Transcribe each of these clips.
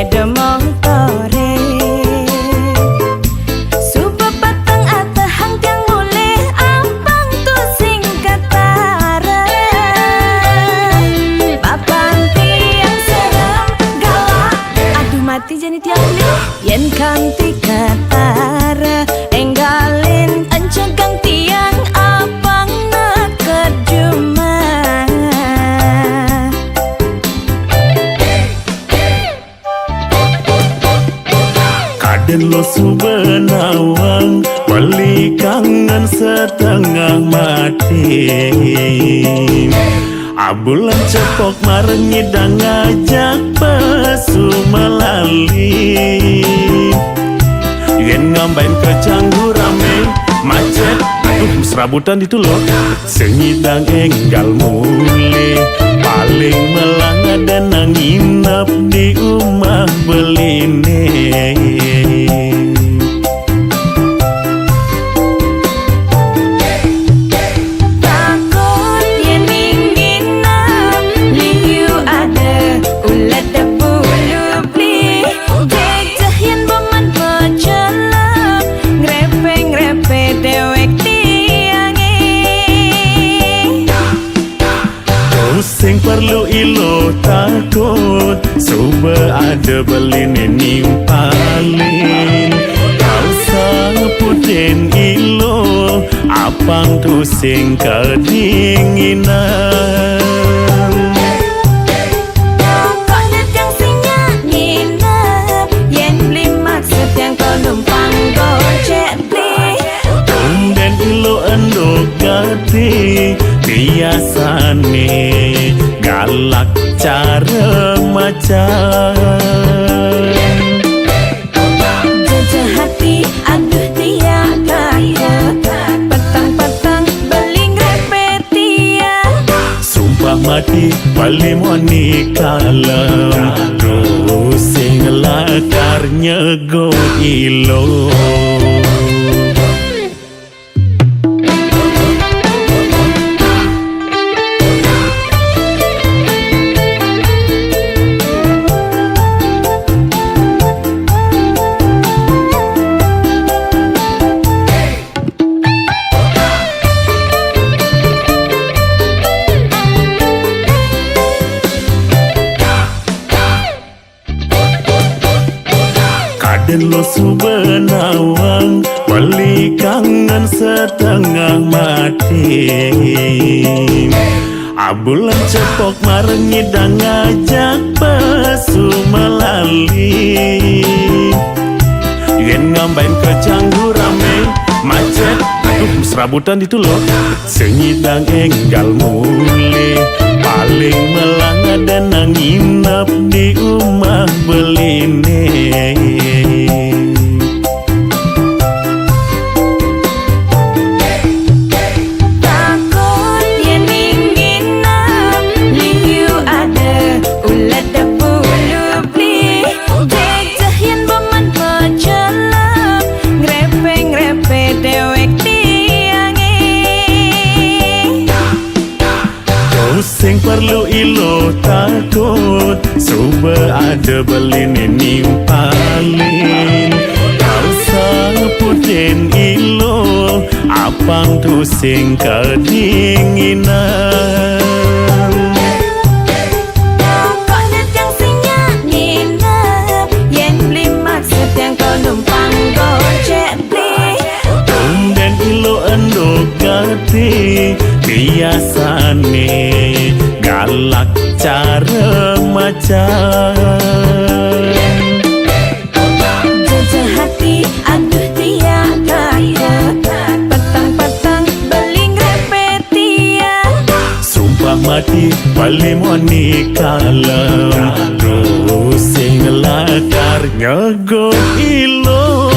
sepeda motore. Supa patang atahang tiang mulih abang tu sing katara. Papan tiang serem galak, aduh mati jani tiang mulih yen kanti katara. Enggalin encegang tiang abang nak kerjuma. Kaden lo subenawang, wali kangen setengah mati. Abulan cepok mareng ngidang ngajak pesu melali. Yen ngambain ke Canggu rame macet, aduh serabutan itu loh. Sengidang enggal mule, paling melang ada nang nginep di rumah beline. Takut yen nginginap, liu ada ulat debu lupli. Jejah yen boman pecelap, ngrepe-ngrepe dewek tiange. Pusing perlu ilo takut, suba ada beline nimpalin. Kau saputen ilo, apang tu sing kedinginan. Pokoknya tiang sinya nginep, yen beli maksud yang kau numpang gojek beli. Tumben ilo endok gati, biasane galak cara macam. Jajah hati, aduh dia kaya, petang-petang beli ngrepe dia. Sumpah mati wali moni kalem, terus sing lakar nyego ilo. Kaden lo subenawang, wali kangen setengah mati. Abulan cepok mareng ngidang ngajak pesu melali. Yen ngambain ke Canggu rame macet, aduh serabutan itu loh. Sengidang enggal mule, paling melang ada nang nginep di rumah beline. Takut yen nginginap, liu ada ulat debu lupli. Jejah yen boman pecelap, ngrepe-ngrepe dewek tiange. Pusing perlu ilo takut, suba ada beline nimpalin. Kau saputen ilo, apang tu sing kedinginan. Pokoknya tiang sinya nginep, yen beli maksud yang kau numpang gojek beli. Tumben ilo endok gati, biasane galak cara macam. Jajah hati, aduh dia kaya, petang-petang beli ngrepe dia. Sumpah mati wali moni kalem, terus sing lakar nyego ilo.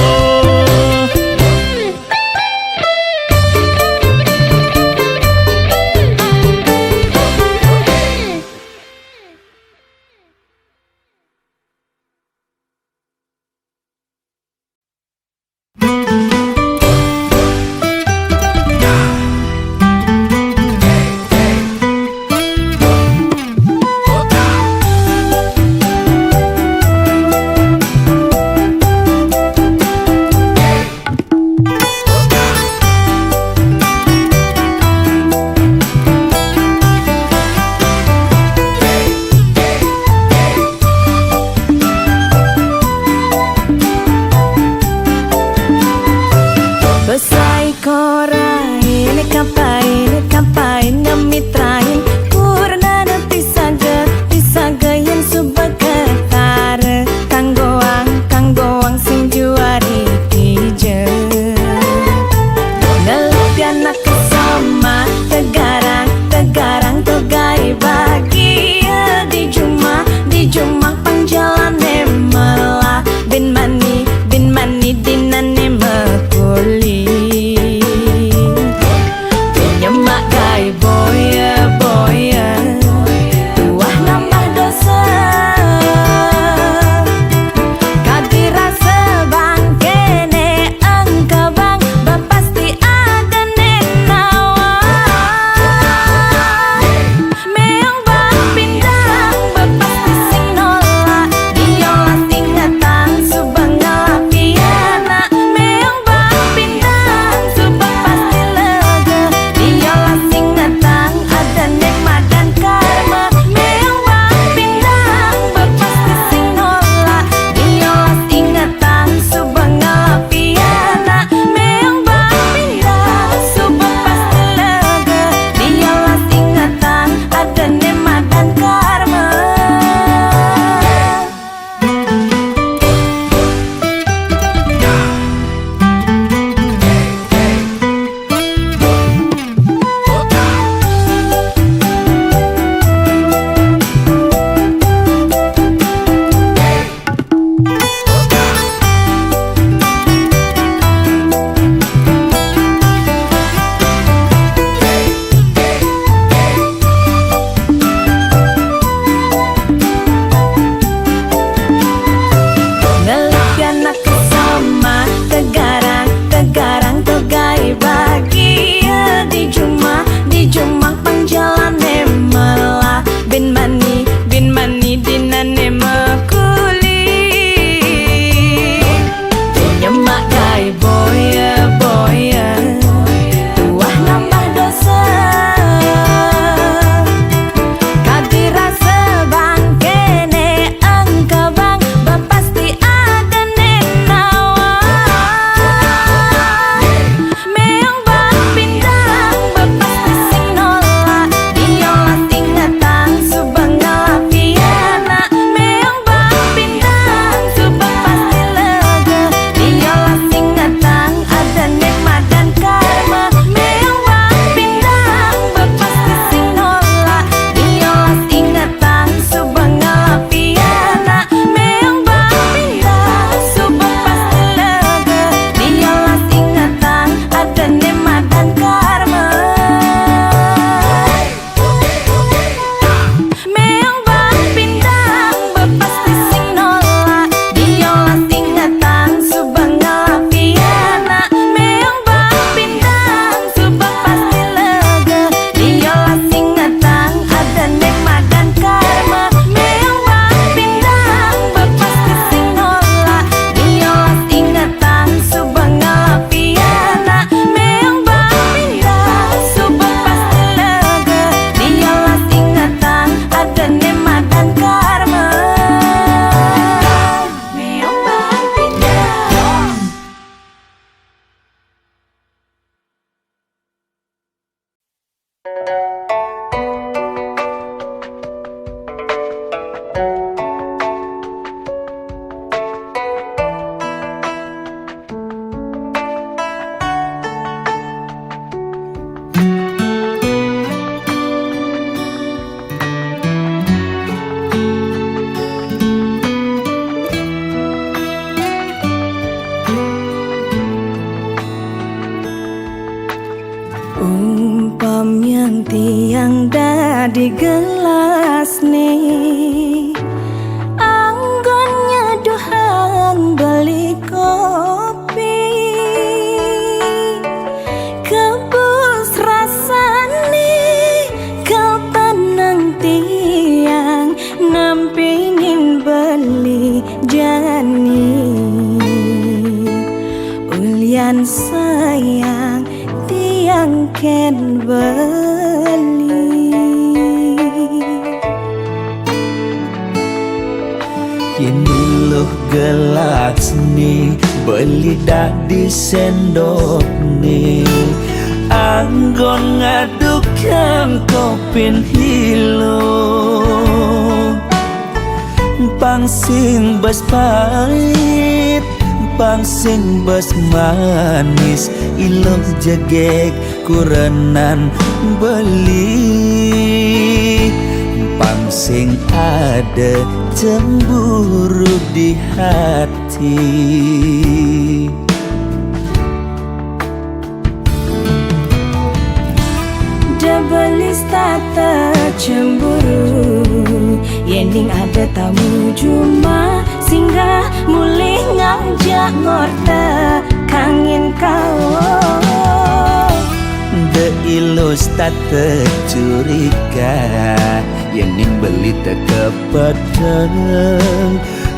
jani ulian sayang tiang ken beli Kini loh gelas nih beli dah di sendok nih anggon ngaduk kang kopin hilo pangsing bas pahit pangsing bas manis ilok jegek kurenan beli pangsing ada cemburu di hati Debelis tata cemburu Yending ada tamu cuma singgah mulih ngajak ngorta kangin kau De ilus tata curiga yang beli tekepedeng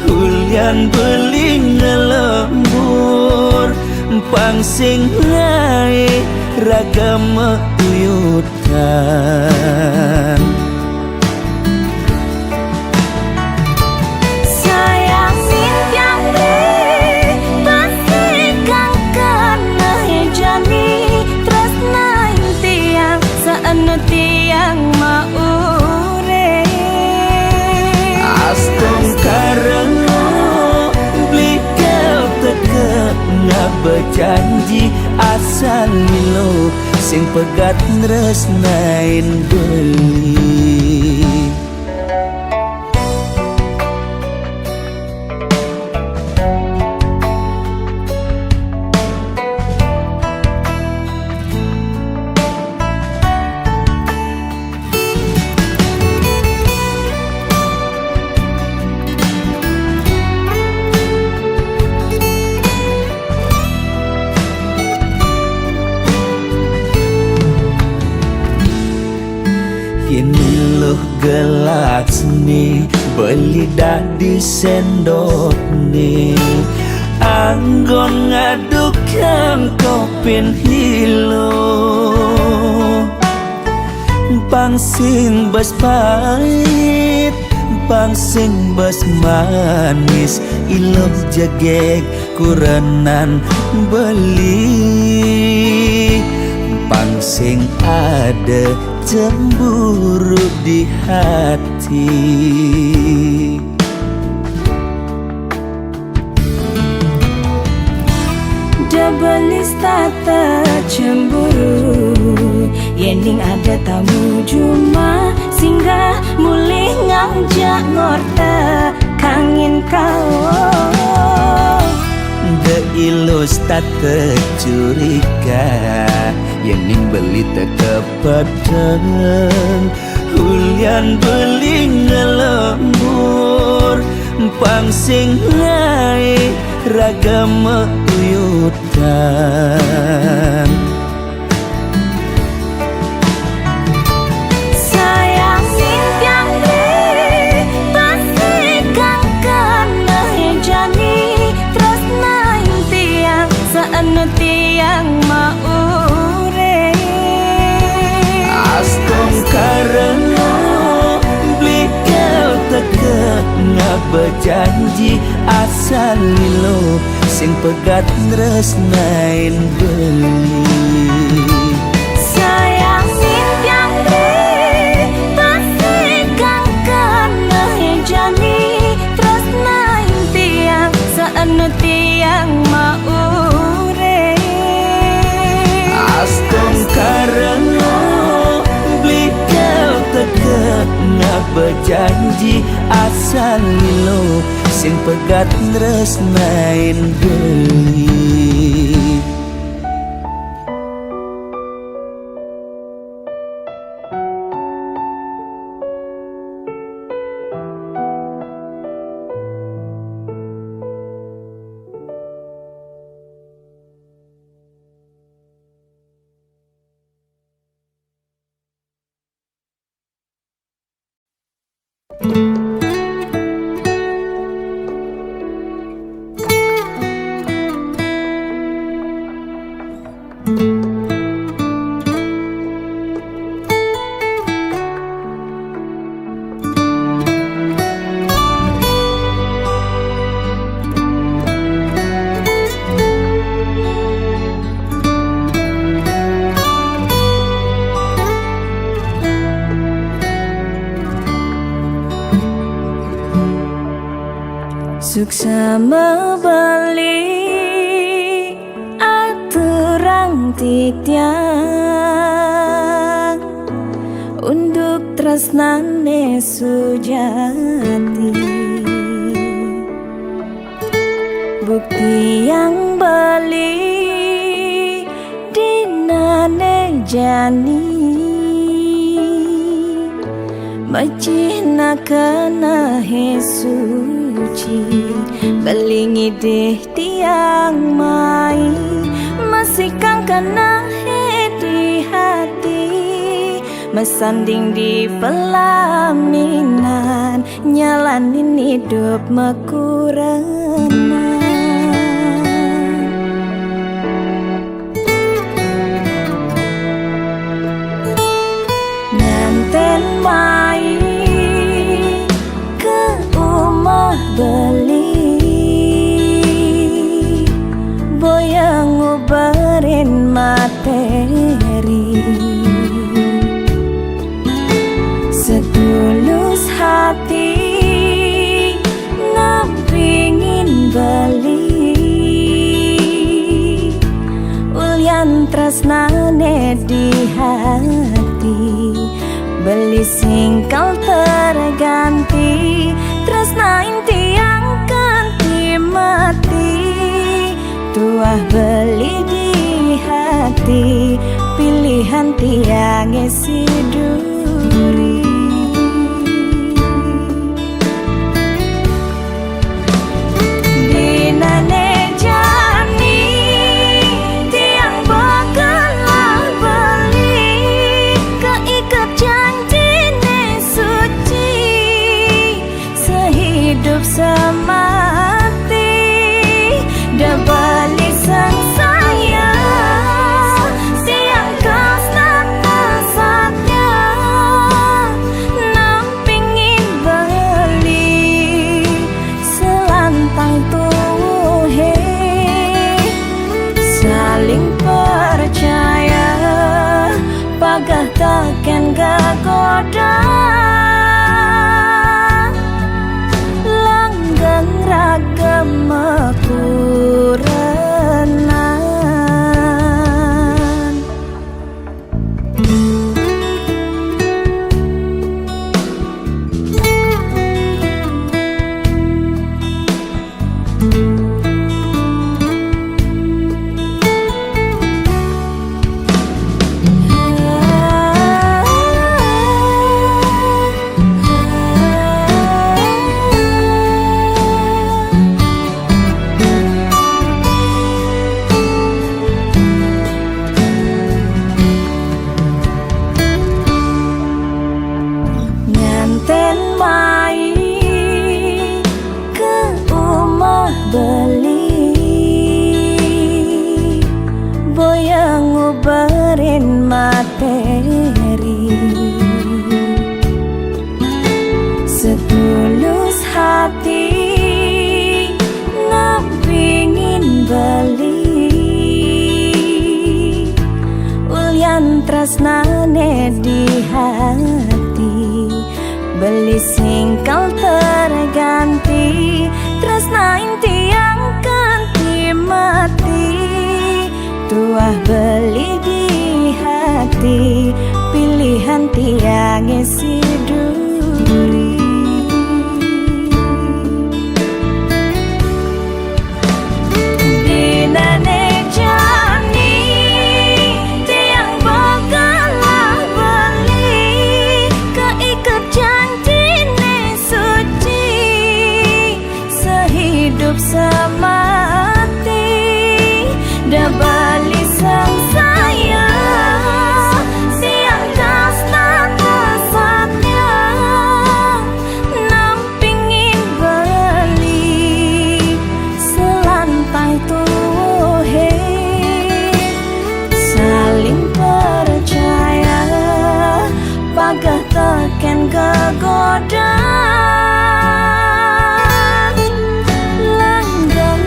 hulian beli ngelembur pangsing naik ragam uyutan sayang simpiang deh pasti kang kena jani tresna tiang saeno tiang maure Astung karena beli kau teka ngak berjanji asal milo sing pegat nresnain beli Kini loh gelas nih beli dah di sendok nih anggon ngaduk kang kopin hilo pangsing bas pahit pangsing bas manis ilok jegek kurenan beli pangsing ada cemburu di hati Debelis tata cemburu Yending ada tamu cuma singgah mulih ngajak ngorta kangin kau De ilus tata curiga yang beli tekepedeng hulian beli ngelembur pangsing naik ragam uyutan sayang simpiang deh pasti kang kena jani tresna tiang saeno tiang maure Astung karena beli kau teka ngak berjanji asal lilo sing pegat nresnain beli sayang simpiang deh pasti kang kena jani tresna tiang saeno tiang maure Astung karena beli kau teka ngak berjanji asal lilo sing pegat nresnain beli membeli aturan titiang untuk tresnane sujati, bukti yang beli dinane jani, macina kena suci, belingi deh tiang mai, masih kang kena di hati, mesanding di pelaminan, nyalanin hidup mekurenan. Nganten mai ke rumah beli, boyang ngubarin materi, setulus hati ngapingin beli, ulyan tresnane di hati, beli singkal terganti, tresnain tiang ganti mati, tuah beli di hati, pilihan tiang isi duri. Dinane jani tiang bakalan beli, keikat janjine suci, sehidup semati, dah beli sang sayang, tiang kasna kasatnya, nampingin beli, selantang tuhe, saling percaya, pagah takkan gagoda, langgeng ragam mekurenan. Nganten mai ke rumah beli, boyang ngubarin materi, setulus hati ngapingin beli, ulyan tresnane di hati, beli singkal terganti, tresnain tiang ganti mati, tuah beli di hati, pilihan tiang isi duri. Dinane jani tiang bakalan beli, keikat janjine suci, sehidup semati, dah beli sang sayang, tiang kasna kasatnya, nampingin beli, selantai tuhe, saling percaya, pagah teken gagoda, langgeng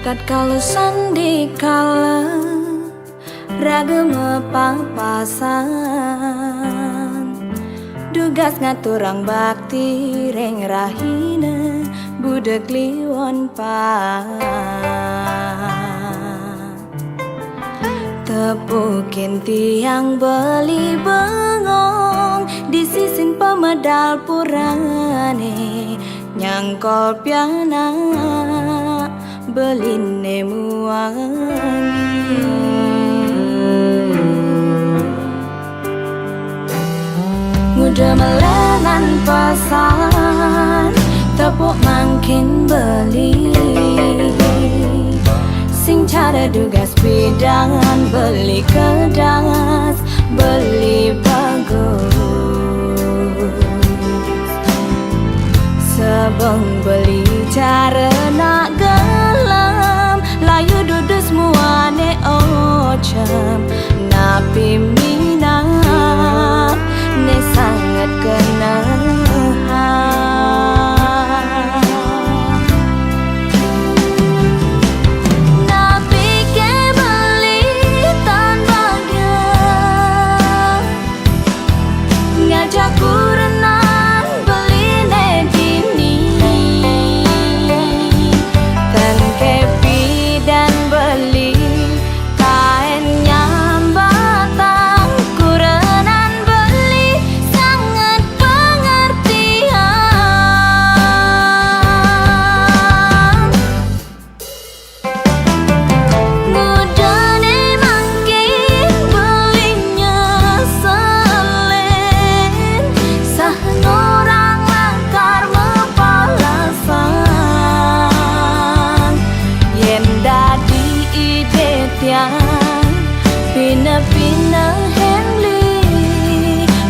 Kat kalau sandi kala raga mepapasan dugas ngaturang bakti reng rahina budak liwon pa tepukin tiang beli bengong di sisin pemedal purane nyangkol piana beline muangi muda melengan pesan tepuk makin beli sing cara dugas bidangan beli kedas beli bagus sebeng beli cara nak gelam layu duduk muane ocam napi minang ne sangat kenahan napi ke beli tan bahagia ngajak kurenan beli ne dini tan kepi dan beli kain nyambatang kurenan beli sangat pengertian mudane mangkin belinya selen sah orang langkar mepalasan yen dadi ide tiang pina-pina henli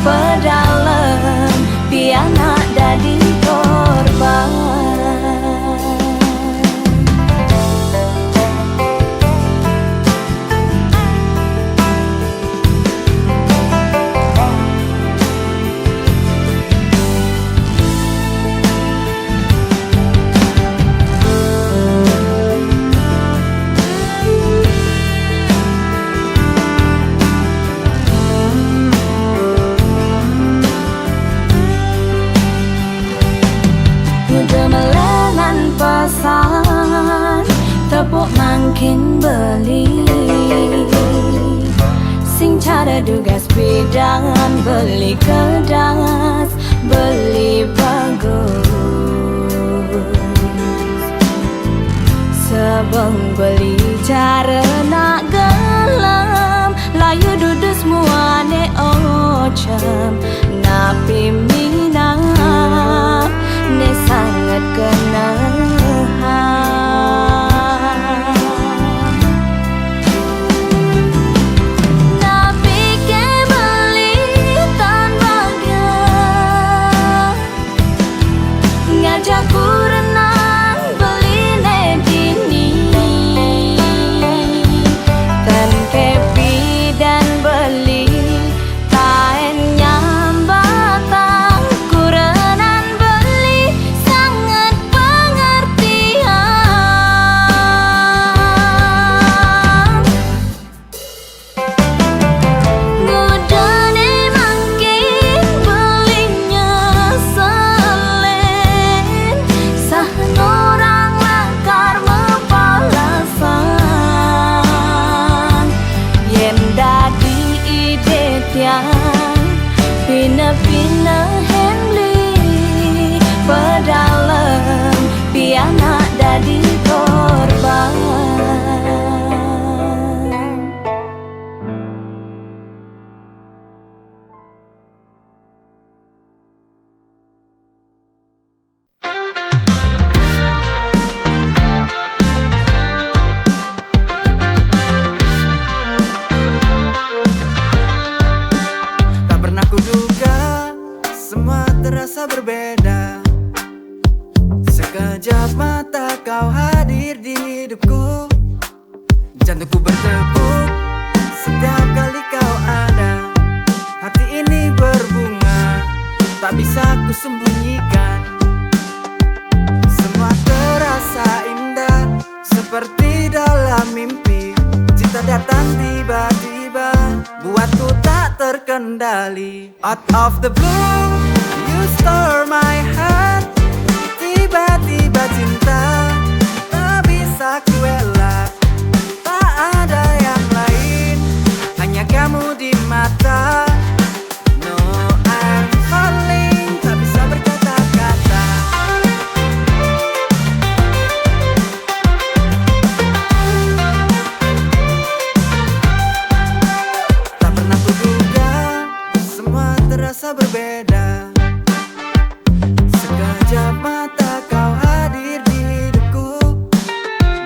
pedalem piana dadi korban muda melengan pesan tepuk makin beli sing cara dugas bidangan beli kedas beli bagus sebeng beli cara nak gelam layu duduk muane ocam napi minang ne sangat kenahan napi ke beli tan bahagia semua terasa berbeda. Sekejap mata kau hadir di hidupku, jantungku bertepuk setiap kali kau ada. Hati ini berbunga, tak bisa ku sembunyikan. Semua terasa indah, seperti dalam mimpi. Cinta datang tiba-tiba, buatku tak terkendali. Out of the blue, you stole my heart. Tiba-tiba cinta, tak bisa ku elak. Tak ada yang lain, hanya kamu di mata. No, I'm falling, tak bisa berkata-kata. Tak pernah kuduga, semua terasa berbeda. Sekejap mata kau hadir di hidupku,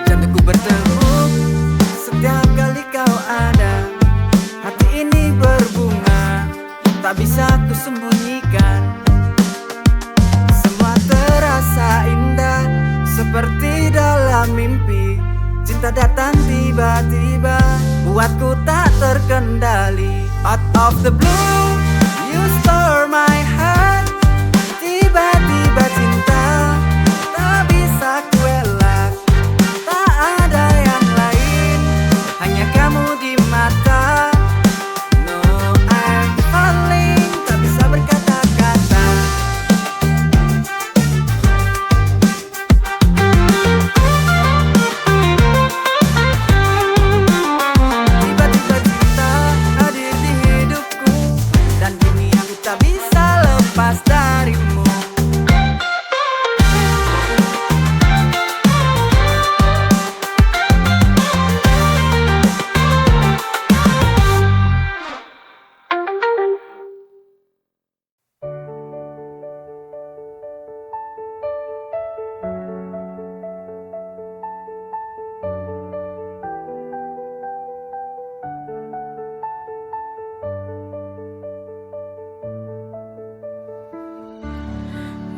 jantungku bertepuk setiap kali kau ada. Hati ini berbunga, tak bisa ku sembunyikan. Semua terasa indah, seperti dalam mimpi. Cinta datang tiba-tiba, buatku tak terkendali. Out of the blue, you stole my heart. Tiba-tiba cinta, tak bisa ku elak. Tak ada yang lain, hanya kamu di mata. No, I'm falling, tak bisa berkata-kata. Tiba-tiba cinta hadir di hidupku, dan kini aku tak bisa lepas darimu.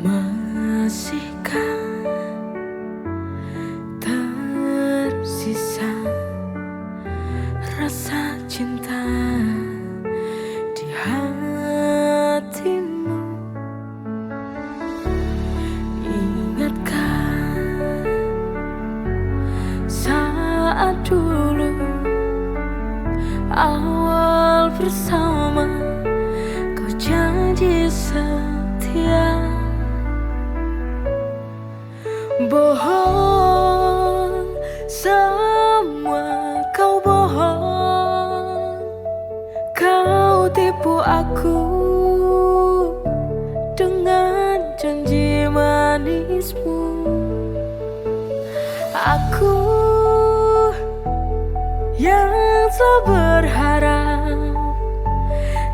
Masihkah tersisa rasa cinta di hatimu? Ingatkah saat dulu awal bersama, kau janji setia. Bohong, semua kau bohong. Kau tipu aku dengan janji manismu. Aku yang selalu berharap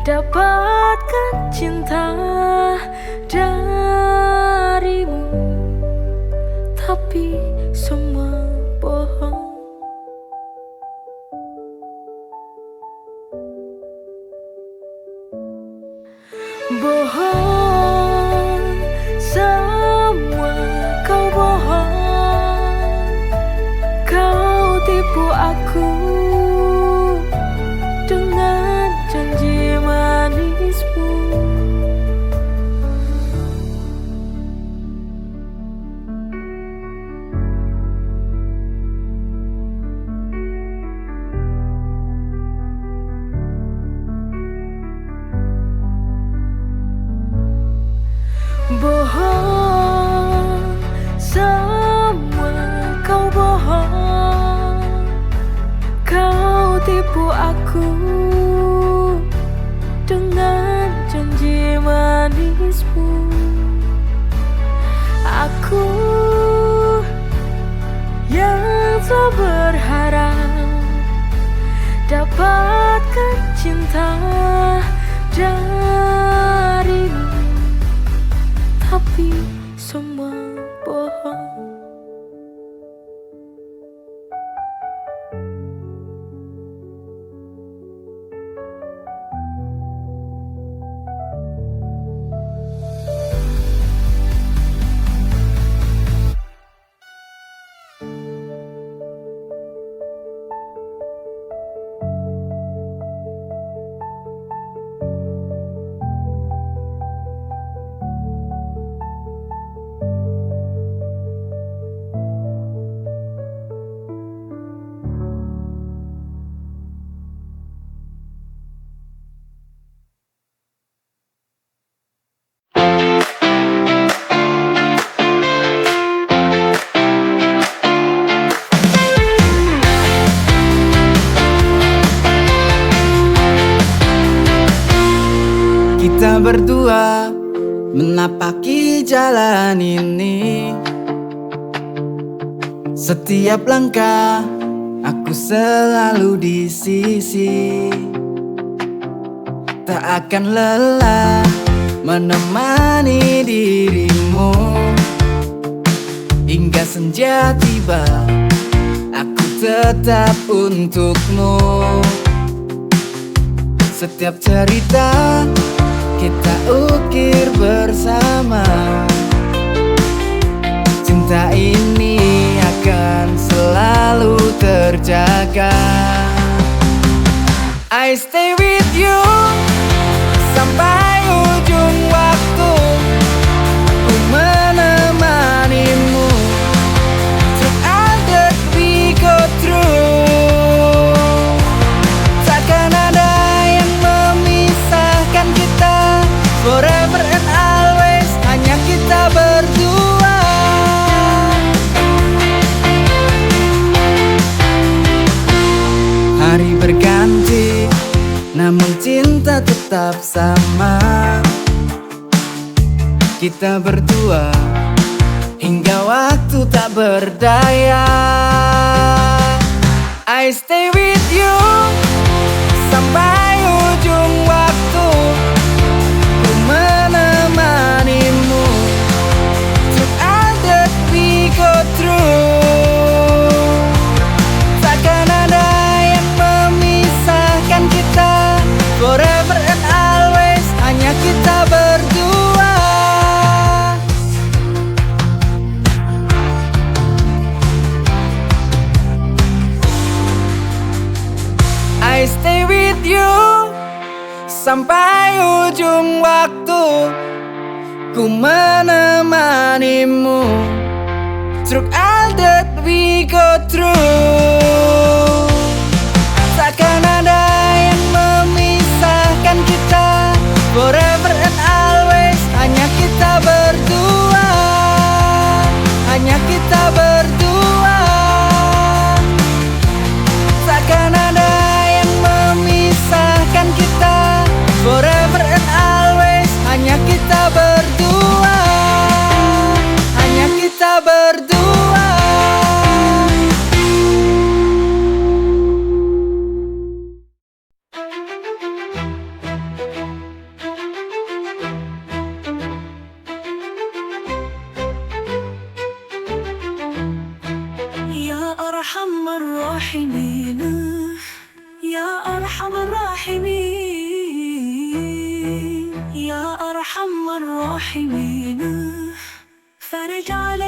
dapatkan cinta darimu, tapi semua bohong. Bohong, semua kau bohong. Kau tipu aku dengan janji manismu. Bohong, semua kau bohong. Kau tipu aku dengan janji manismu. Aku yang selalu berharap dapatkan cinta darimu, tapi semua bohong. berdua menapaki jalan ini. Setiap langkah aku selalu di sisi, tak akan lelah menemani dirimu hingga senja tiba. Aku tetap untukmu. Setiap cerita kita ukir bersama. Cinta ini akan selalu terjaga. I stay with you sampai ujung waktu. Ku menemanimu through all that we go through. Takkan ada yang memisahkan kita. Forever and always hanya kita berdua. Hari berganti, namun cinta tetap sama. Kita berdua hingga waktu tak berdaya. I stay with you sampai ujung waktu. Ku menemanimu through all that we go through. Takkan ada yang memisahkan kita. Forever and always hanya kita berdua. I stay with you sampai ujung waktu. Ku menemanimu through all that we go through. Takkan ada yang memisahkan kita. Forever and always hanya kita berdua. Hanya kita berdua. Takkan ada yang memisahkan kita. Forever and always hanya kita berdua. Hanya kita berdua. يا أرحم الراحمين يا أرحم الراحمين يا أرحم الراحمين فرج على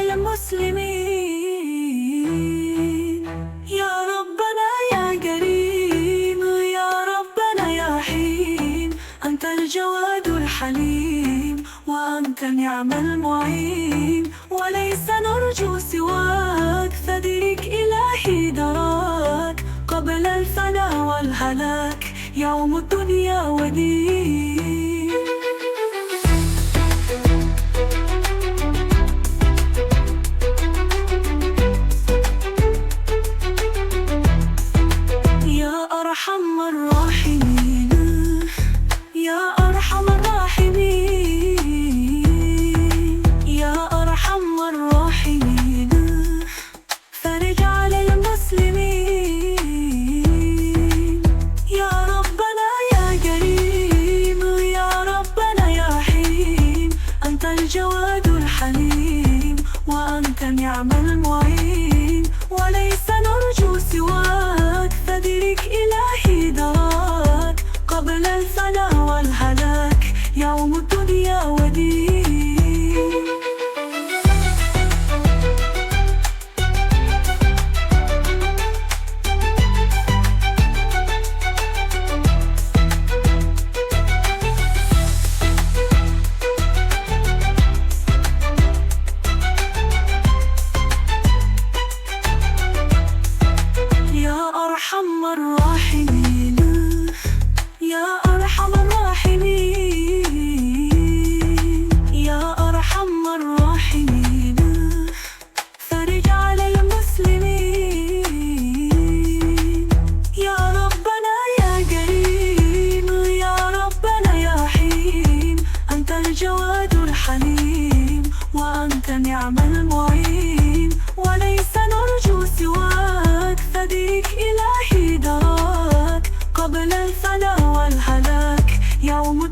المسلمين يا ربنا يا كريم يا ربنا يا حليم أنت الجواد الحليم وأنت نعم المعين وليس نرجو سواك فدرك إلهي دراك قبل الفنا والهلاك يوم الدنيا ودين يا أرحم الراحمين يا أرحم الراحمين يا أرحم الراحمين فرج على المسلمين يا ربنا يا كريم يا ربنا يا حليم أنت الجواد الحليم وأنت نعم المعين وليس نرجو سواك فدرك إلهي دراك قبل الفنا والهلاك يوم الدنيا ودين يا أرحم الراحمين يا أرحم الراحمين ونعم المعين وليس نرجو سواك فديك إلهي دراك قبل الفناء والهلاك يوم